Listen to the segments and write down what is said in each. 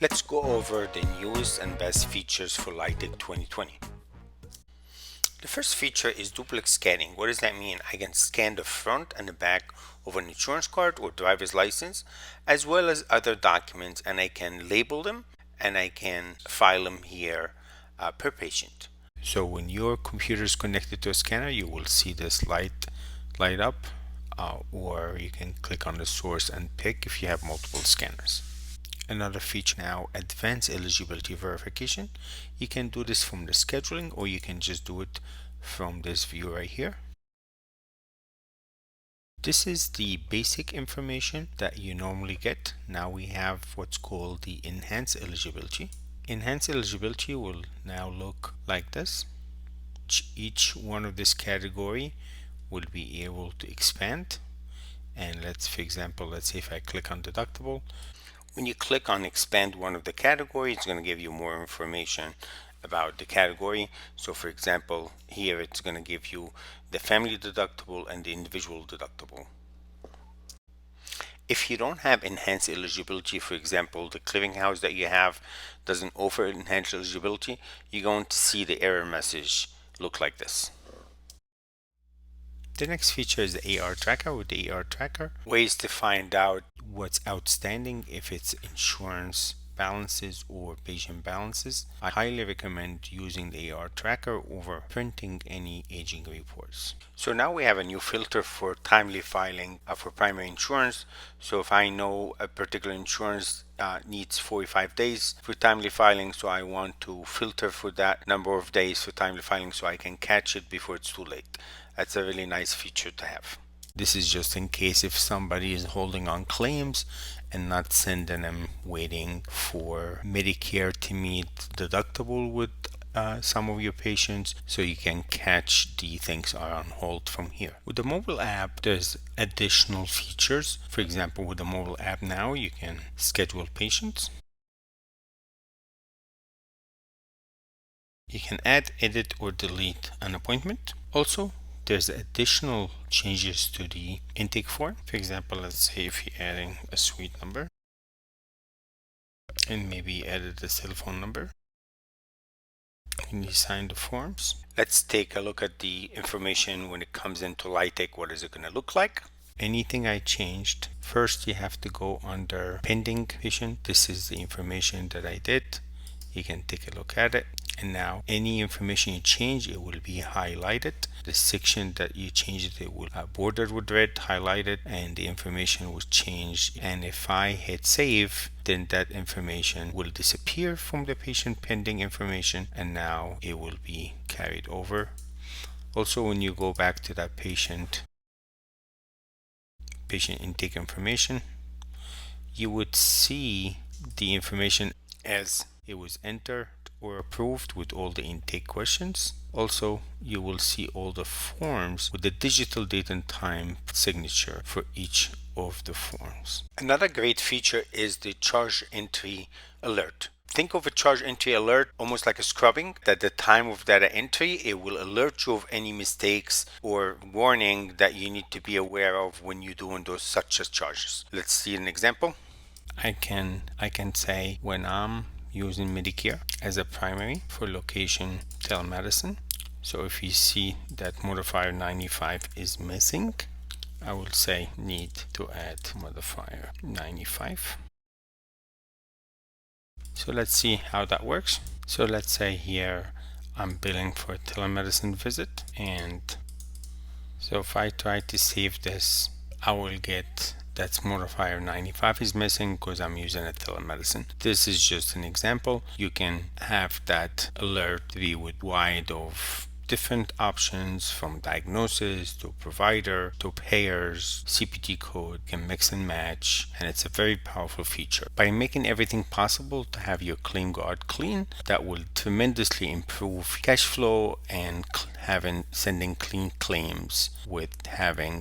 Let's go over the newest and best features for Lytec 2020. The first feature is duplex scanning. What does that mean? I can scan the front and the back of an insurance card or driver's license, as well as other documents, and I can label them and I can file them here per patient. So when your computer is connected to a scanner, you will see this light up, or you can click on the source and pick if you have multiple scanners. Another feature now, advanced eligibility verification. You can do this from the scheduling, or you can just do it from this view right here. This is the basic information that you normally get. Now we have what's called the enhanced eligibility. Enhanced eligibility will now look like this. Each one of this category will be able to expand. And for example, let's say if I click on deductible, when you click on expand one of the categories, it's going to give you more information about the category. So for example, here it's going to give you the family deductible and the individual deductible. If you don't have enhanced eligibility, for example, the clearinghouse that you have doesn't offer enhanced eligibility, you're going to see the error message look like this. The next feature is the AR tracker. With the AR tracker, ways to find out what's outstanding, if it's insurance balances or patient balances. I highly recommend using the AR tracker over printing any aging reports. So now we have a new filter for timely filing for primary insurance. So if I know a particular insurance needs 45 days for timely filing, so I want to filter for that number of days for timely filing so I can catch it before it's too late. That's a really nice feature to have. This is just in case if somebody is holding on claims and not sending them, waiting for Medicare to meet deductible with some of your patients, so you can catch the things are on hold from here. With the mobile app, there's additional features. For example, with the mobile app now, you can schedule patients. You can add, edit, or delete an appointment. Also, there's additional changes to the intake form. For example, let's say if you're adding a suite number and maybe added the cell phone number and you sign the forms. Let's take a look at the information when it comes into Lytec. What is it going to look like? Anything I changed, first you have to go under pending patient. This is the information that I did. You can take a look at it. And now any information you change, it will be highlighted. The section that you changed it will bordered with red, highlighted, and the information was changed. And if I hit save, then that information will disappear from the patient pending information, and now it will be carried over. Also, when you go back to that patient intake information, you would see the information as it was entered or approved with all the intake questions. Also, you will see all the forms with the digital date and time signature for each of the forms. Another great feature is the charge entry alert. Think of a charge entry alert almost like a scrubbing. At the time of data entry, it will alert you of any mistakes or warning that you need to be aware of when you're doing those such as charges. Let's see an example. I can say when I'm using Medicare as a primary for location telemedicine. So if you see that modifier 95 is missing, I will say need to add modifier 95. So let's see how that works. So let's say here I'm billing for a telemedicine visit, and so if I try to save this, I will get that's modifier 95 is missing because I'm using a telemedicine. This is just an example. You can have that alert be with wide of different options, from diagnosis to provider to payers, CPT code, you can mix and match, and it's a very powerful feature. By making everything possible to have your claim guard clean, that will tremendously improve cash flow and sending clean claims.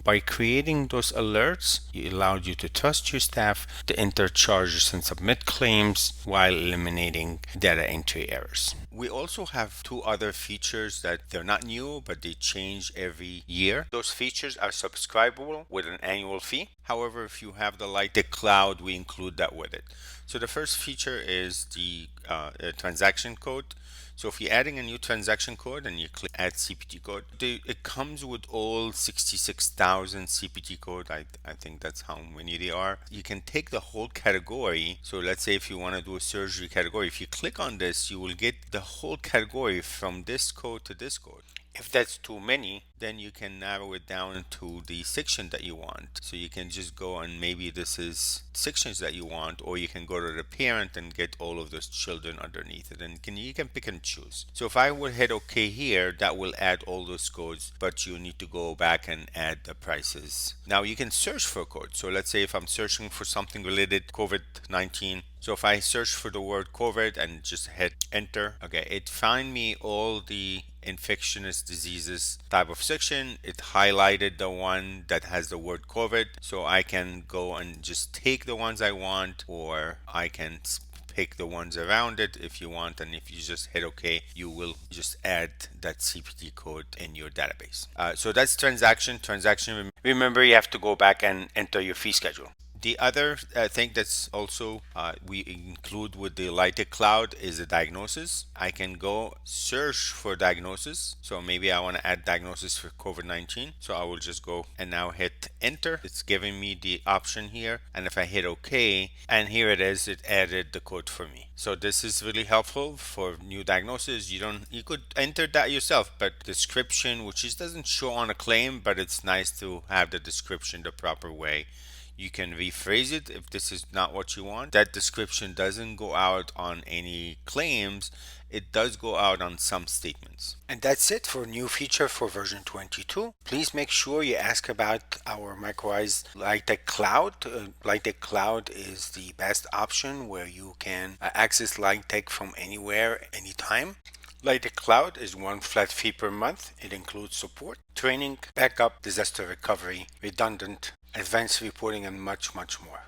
By creating those alerts, it allowed you to trust your staff to enter charges and submit claims while eliminating data entry errors. We also have two other features that they're not new, but they change every year. Those features are subscribable with an annual fee. However, if you have the Lytec Cloud, we include that with it. So the first feature is the transaction code. So if you're adding a new transaction code and you click add CPT code, it comes with all 66,000 CPT code. I think that's how many they are. You can take the whole category. So let's say if you want to do a surgery category, if you click on this, you will get the whole category from this code to this code. If that's too many, then you can narrow it down to the section that you want. So you can just go and maybe this is sections that you want, or you can go to the parent and get all of those children underneath it, and you can pick and choose. So if I would hit OK here, that will add all those codes, but you need to go back and add the prices. Now you can search for a code. So let's say if I'm searching for something related to COVID-19, so if I search for the word COVID and just hit enter, okay, it find me all the infectious diseases type of section. It highlighted the one that has the word COVID, so I can go and just take the ones I want, or I can pick the ones around it if you want, and if you just hit OK, you will just add that CPT code in your database. So that's transaction. Remember, you have to go back and enter your fee schedule. The other thing that's also we include with the Lytec Cloud is the diagnosis. I can go search for diagnosis. So maybe I want to add diagnosis for COVID-19. So I will just go and now hit enter. It's giving me the option here. And if I hit OK, and here it is, it added the code for me. So this is really helpful for new diagnosis. You could enter that yourself, but description, which doesn't show on a claim, but it's nice to have the description the proper way. You can rephrase it if this is not what you want. That description doesn't go out on any claims. It does go out on some statements. And that's it for a new feature for version 22. Please make sure you ask about our microized Lytec Cloud. Lytec Cloud is the best option where you can access Lytec from anywhere, anytime. Lytec Cloud is one flat fee per month. It includes support, training, backup, disaster recovery, redundant, advanced reporting, and much more.